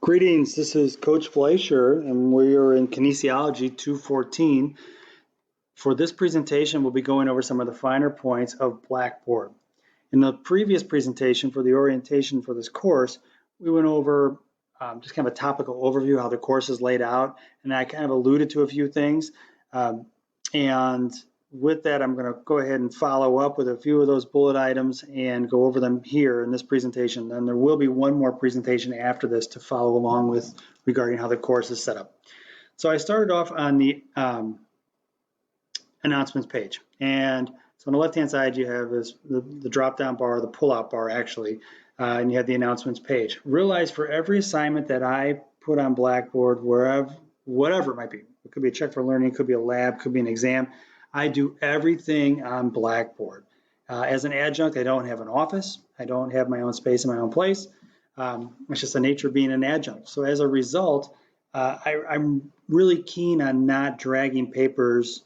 Greetings, this is Coach Fleischer, and we are in Kinesiology 214. For this presentation, we'll be going over some of the finer points of Blackboard. In the previous presentation for the orientation for this course, we went over just kind of a topical overview, how the course is laid out, and I kind of alluded to a few things. And with that, I'm going to go ahead and follow up with a few of those bullet items and go over them here in this presentation. And there will be one more presentation after this to follow along with regarding how the course is set up. So I started off on the announcements page. And so on the left-hand side, you have this, the drop-down bar, the pull-out bar actually, and you have the announcements page. Realize for every assignment that I put on Blackboard, wherever, whatever it might be, it could be a check for learning, it could be a lab, could be an exam, I do everything on Blackboard. As an adjunct, I don't have an office. I don't have my own space in my own place. It's just the nature of being an adjunct. So as a result, I'm really keen on not dragging papers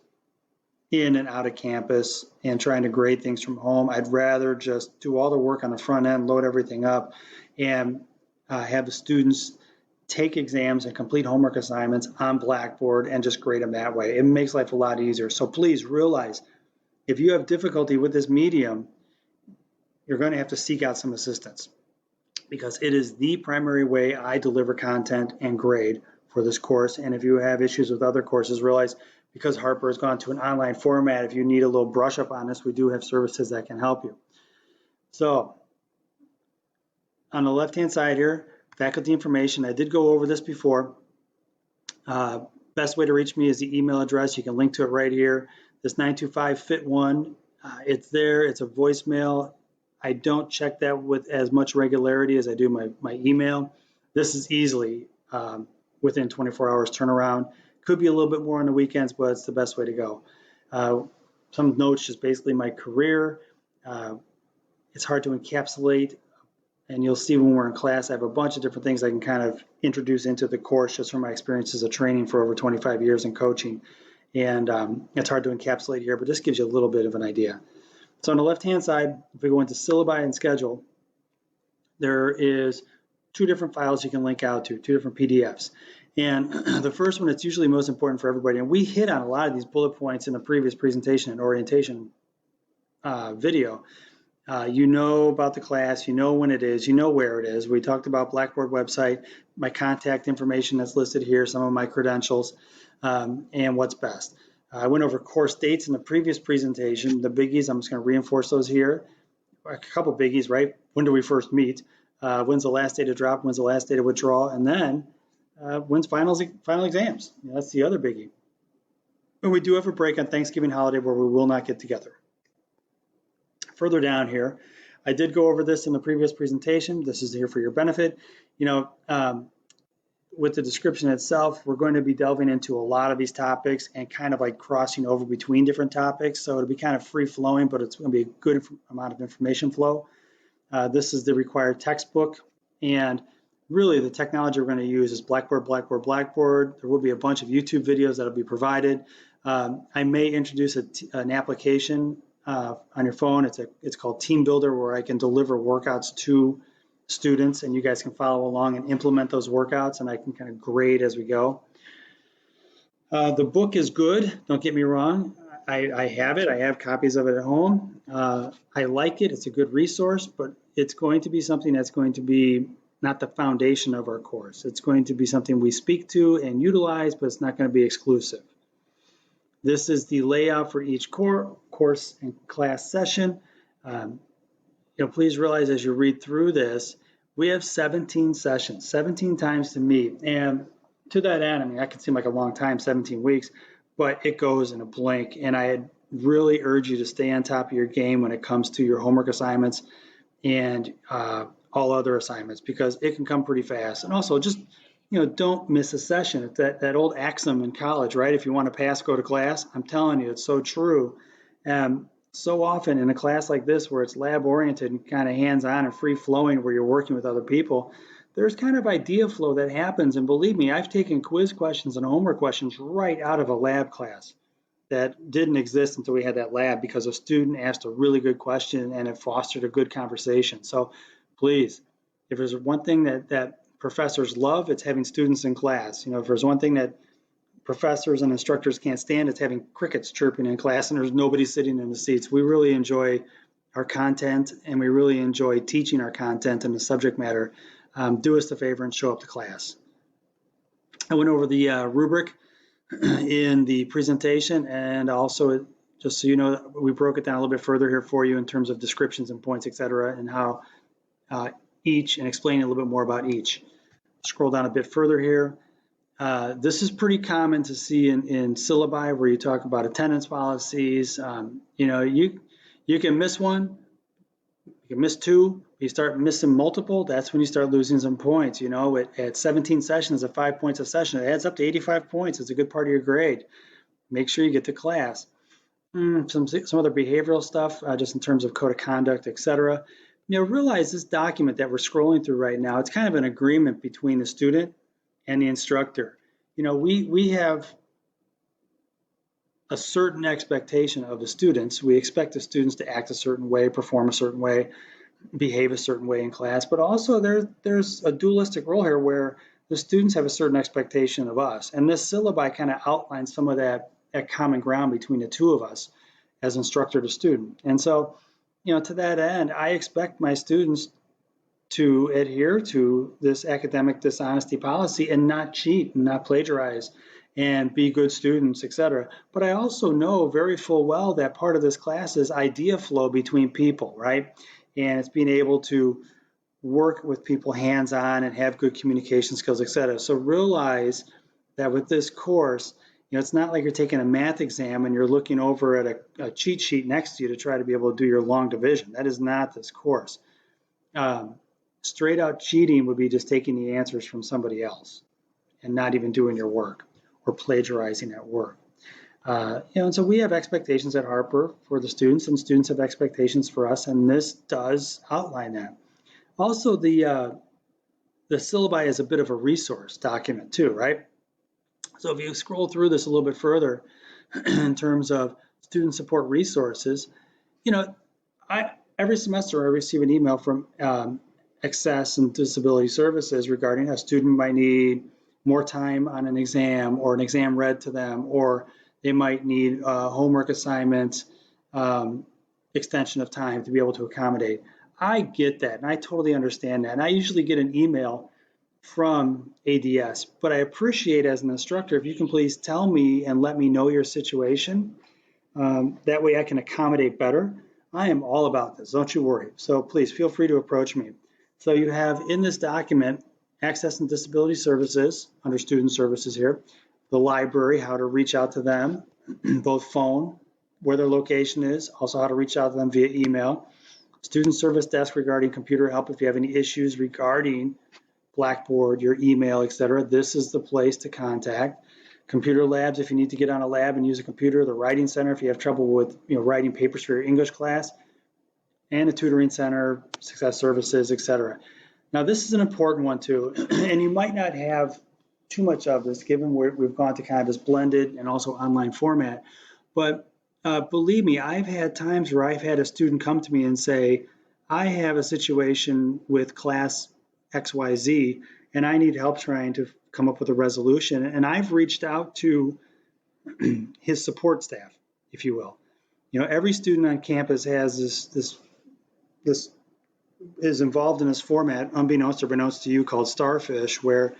in and out of campus and trying to grade things from home. I'd rather just do all the work on the front end, load everything up, and have the students take exams and complete homework assignments on Blackboard and just grade them that way. It makes life a lot easier. So please realize, if you have difficulty with this medium, you're going to have to seek out some assistance, because it is the primary way I deliver content and grade for this course. And if you have issues with other courses, realize because Harper has gone to an online format, if you need a little brush up on this, we do have services that can help you. So on the left-hand side here, faculty information. I did go over this before. Best way to reach me is the email address. You can link to it right here. This 925-FIT1, it's there. It's a voicemail. I don't check that with as much regularity as I do my email. This is easily within 24 hours turnaround. Could be a little bit more on the weekends, but it's the best way to go. Some notes, just basically my career. It's hard to encapsulate. And you'll see when we're in class, I have a bunch of different things I can kind of introduce into the course just from my experiences of training for over 25 years in coaching. And it's hard to encapsulate here, but this gives you a little bit of an idea. So on the left-hand side, if we go into syllabi and schedule, there is two different files you can link out to, two different PDFs. And the first one, it's usually most important for everybody. And we hit on a lot of these bullet points in the previous presentation and orientation video. You know about the class, you know when it is, you know where it is. We talked about Blackboard website, my contact information that's listed here, some of my credentials, and what's best. I went over course dates in the previous presentation. The biggies, I'm just going to reinforce those here. A couple biggies, right? When do we first meet? When's the last day to drop? When's the last day to withdraw? And then when's final exams? That's the other biggie. And we do have a break on Thanksgiving holiday where we will not get together. Further down here, I did go over this in the previous presentation. This is here for your benefit. You know, with the description itself, we're going to be delving into a lot of these topics and kind of like crossing over between different topics. So it'll be kind of free flowing, but it's going to be a good amount of information flow. This is the required textbook, and really the technology we're going to use is Blackboard, Blackboard, Blackboard. There will be a bunch of YouTube videos that will be provided. I may introduce an application on your phone. It's called Team Builder, where I can deliver workouts to students and you guys can follow along and implement those workouts, and I can kind of grade as we go. The book is good, don't get me wrong. I have it. I have copies of it at home. I like it. It's a good resource, but it's going to be something that's going to be not the foundation of our course. It's going to be something we speak to and utilize, but it's not going to be exclusive. This is the layout for each course and class session. Please realize as you read through this, we have 17 sessions, 17 times to meet. And to that end, I mean, that could seem like a long time, 17 weeks, but it goes in a blink. And I really urge you to stay on top of your game when it comes to your homework assignments and all other assignments, because it can come pretty fast. And also just, don't miss a session. It's that old axiom in college, right? If you want to pass, go to class. I'm telling you, it's so true. So often in a class like this, where it's lab oriented and kind of hands-on and free flowing, where you're working with other people, there's kind of idea flow that happens. And believe me, I've taken quiz questions and homework questions right out of a lab class that didn't exist until we had that lab, because a student asked a really good question and it fostered a good conversation. So please, if there's one thing that professors love, it's having students in class. You know, if there's one thing that professors and instructors can't stand, it's having crickets chirping in class and there's nobody sitting in the seats. We really enjoy our content and we really enjoy teaching our content and the subject matter. Do us the favor and show up to class. I went over the rubric in the presentation, and also, just so you know, we broke it down a little bit further here for you in terms of descriptions and points, etc., and how each, and explaining a little bit more about each. Scroll down a bit further here. This is pretty common to see in syllabi where you talk about attendance policies. You know, you can miss one, you can miss two, you start missing multiple, that's when you start losing some points. You know, at 17 sessions at 5 points a session, it adds up to 85 points. It's a good part of your grade. Make sure you get to class. Some other behavioral stuff, just in terms of code of conduct, etc. You know, realize this document that we're scrolling through right now, it's kind of an agreement between the student and the instructor. You know, we have a certain expectation of the students. We expect the students to act a certain way, perform a certain way, behave a certain way in class, but also there's a dualistic role here where the students have a certain expectation of us. And this syllabi kind of outlines some of that common ground between the two of us as instructor to student. And so, you know, to that end, I expect my students to adhere to this academic dishonesty policy and not cheat and not plagiarize and be good students, etc. But I also know very full well that part of this class is idea flow between people, right? And it's being able to work with people hands-on and have good communication skills, etc. So realize that with this course, you know, it's not like you're taking a math exam and you're looking over at a cheat sheet next to you to try to be able to do your long division. That is not this course. Straight out cheating would be just taking the answers from somebody else and not even doing your work or plagiarizing at work. You know, and so we have expectations at Harper for the students, and students have expectations for us, and this does outline that. Also, the syllabi is a bit of a resource document too, right? So if you scroll through this a little bit further in terms of student support resources, you know, every semester I receive an email from Access and Disability Services regarding a student might need more time on an exam or an exam read to them, or they might need homework assignments, extension of time to be able to accommodate. I get that, and I totally understand that. And I usually get an email from ADS, but I appreciate as an instructor if you can please tell me and let me know your situation. That way I can accommodate better. I am all about this, don't you worry. So please feel free to approach me. So you have in this document Access and Disability Services under Student Services here, the library, how to reach out to them, both phone, where their location is, also how to reach out to them via email, Student Service Desk regarding computer help if you have any issues regarding Blackboard, your email, etc. This is the place to contact. Computer labs if you need to get on a lab and use a computer, the Writing Center if you have trouble with writing papers for your English class, and the Tutoring Center, Success Services, etc. Now this is an important one too, and you might not have too much of this given we've gone to kind of this blended and also online format, but believe me, I've had times where I've had a student come to me and say, I have a situation with class XYZ and I need help trying to come up with a resolution, and I've reached out to his support staff, if you will. You know, every student on campus has this is involved in this format, unbeknownst or beknownst to you, called Starfish, where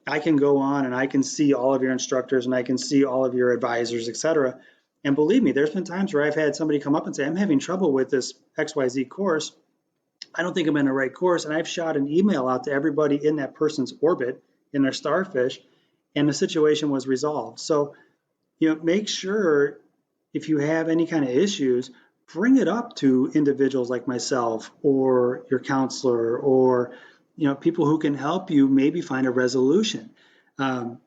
I can go on and I can see all of your instructors and I can see all of your advisors, etc. And believe me, there's been times where I've had somebody come up and say, I'm having trouble with this XYZ course. I don't think I'm in the right course. And I've shot an email out to everybody in that person's orbit, in their Starfish, and the situation was resolved. So, you know, make sure if you have any kind of issues, bring it up to individuals like myself or your counselor or people who can help you maybe find a resolution. I'm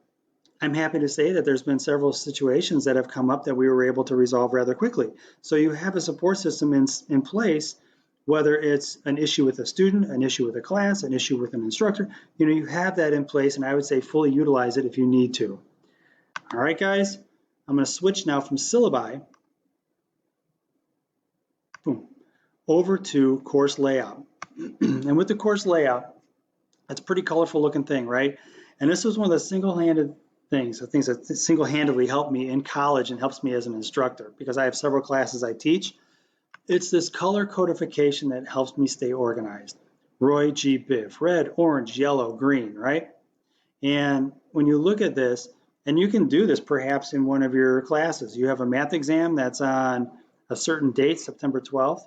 happy to say that there's been several situations that have come up that we were able to resolve rather quickly. So you have a support system in place, whether it's an issue with a student, an issue with a class, an issue with an instructor, you have that in place, and I would say fully utilize it if you need to. All right, guys, I'm going to switch now from syllabi over to course layout. And with the course layout, That's a pretty colorful looking thing, right? And this was one of the single-handed things, the things that single-handedly helped me in college and helps me as an instructor, because I have several classes I teach. It's this color codification that helps me stay organized. Roy G. Biv, red, orange, yellow, green, right? And when you look at this, and you can do this perhaps in one of your classes, you have a math exam that's on a certain date, September 12th,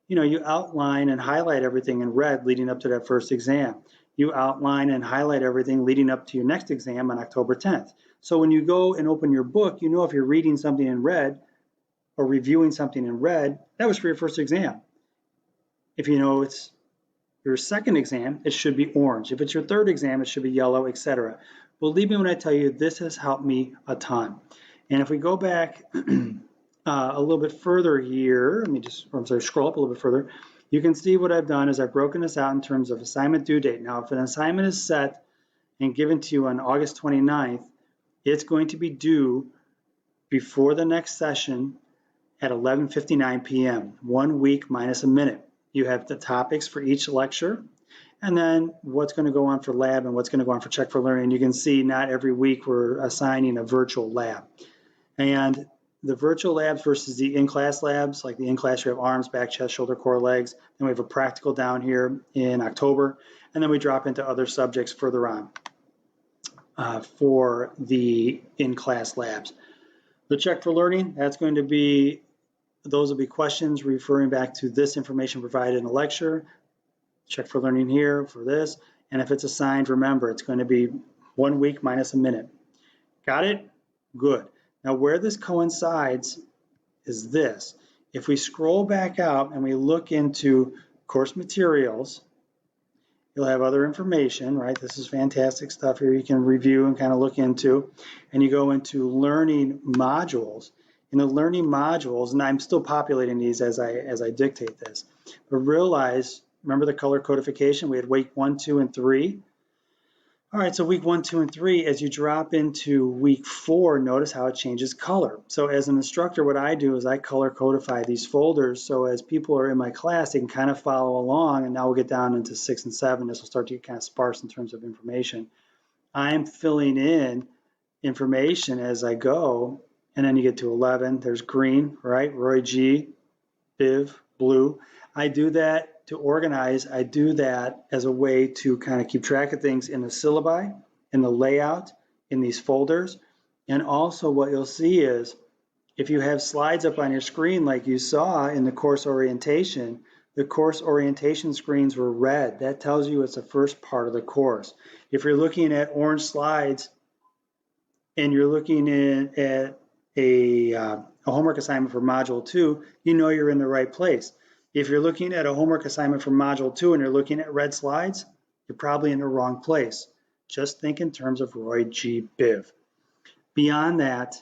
you outline and highlight everything in red leading up to that first exam. You outline and highlight everything leading up to your next exam on October 10th. So when you go and open your book, if you're reading something in red or reviewing something in red, that was for your first exam. If you know it's your second exam, it should be orange. If it's your third exam, it should be yellow, etc. Believe me when I tell you, this has helped me a ton. And if we go back a little bit further here, scroll up a little bit further, you can see what I've done is I've broken this out in terms of assignment due date. Now, if an assignment is set and given to you on August 29th, it's going to be due before the next session at 11:59 p.m., 1 week minus a minute. You have the topics for each lecture, and then what's going to go on for lab and what's going to go on for check for learning. You can see not every week we're assigning a virtual lab. And the virtual labs versus the in-class labs, like the in-class you have arms, back, chest, shoulder, core, legs. Then we have a practical down here in October, and then we drop into other subjects further on for the in-class labs. The check for learning, those will be questions referring back to this information provided in the lecture. Check for learning here for this. And if it's assigned, remember, it's going to be 1 week minus a minute. Got it? Good. Now, where this coincides is this. If we scroll back out and we look into course materials, you'll have other information, right? This is fantastic stuff here you can review and kind of look into. And you go into learning modules. In the learning modules, and I'm still populating these as I dictate this, but remember the color codification? We had week 1, 2, and 3. All right, so week 1, 2, and 3, as you drop into week 4, notice how it changes color. So as an instructor, what I do is I color codify these folders, so as people are in my class, they can kind of follow along, and now we'll get down into 6 and 7. This will start to get kind of sparse in terms of information. I'm filling in information as I go, and then you get to 11. There's green, right? Roy G, Biv, blue. I do that to organize. I do that as a way to kind of keep track of things in the syllabi, in the layout, in these folders. And also what you'll see is if you have slides up on your screen like you saw in the course orientation, the course orientation screens were red. That tells you it's the first part of the course. If you're looking at orange slides and you're looking at a homework assignment for Module 2, you know you're in the right place. If you're looking at a homework assignment for Module 2 and you're looking at red slides, you're probably in the wrong place. Just think in terms of Roy G. Biv. Beyond that,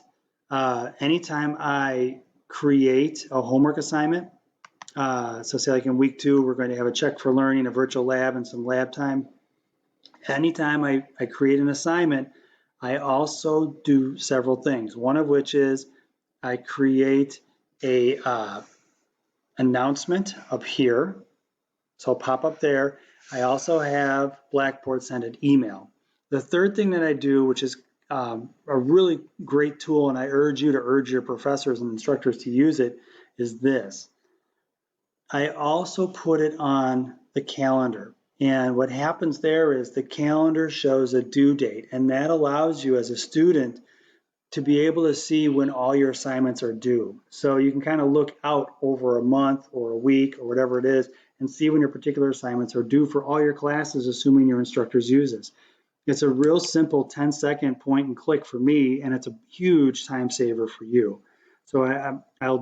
anytime I create a homework assignment, so say like in week 2, we're going to have a check for learning, a virtual lab, and some lab time. Anytime I create an assignment, I also do several things. One of which is I create a announcement up here. So I'll pop up there. I also have Blackboard send an email. The third thing that I do, which is a really great tool, and I urge your professors and instructors to use it, is this. I also put it on the calendar. And what happens there is the calendar shows a due date, and that allows you as a student to be able to see when all your assignments are due. So you can kind of look out over a month or a week or whatever it is and see when your particular assignments are due for all your classes, assuming your instructors use this. It's a real simple 10-second point and click for me, and it's a huge time saver for you. So I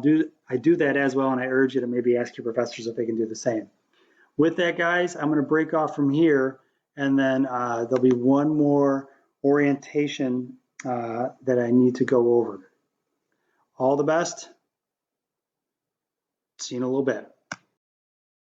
do that as well, and I urge you to maybe ask your professors if they can do the same. With that, guys, I'm going to break off from here, and then there'll be one more orientation that I need to go over. All the best. See you in a little bit.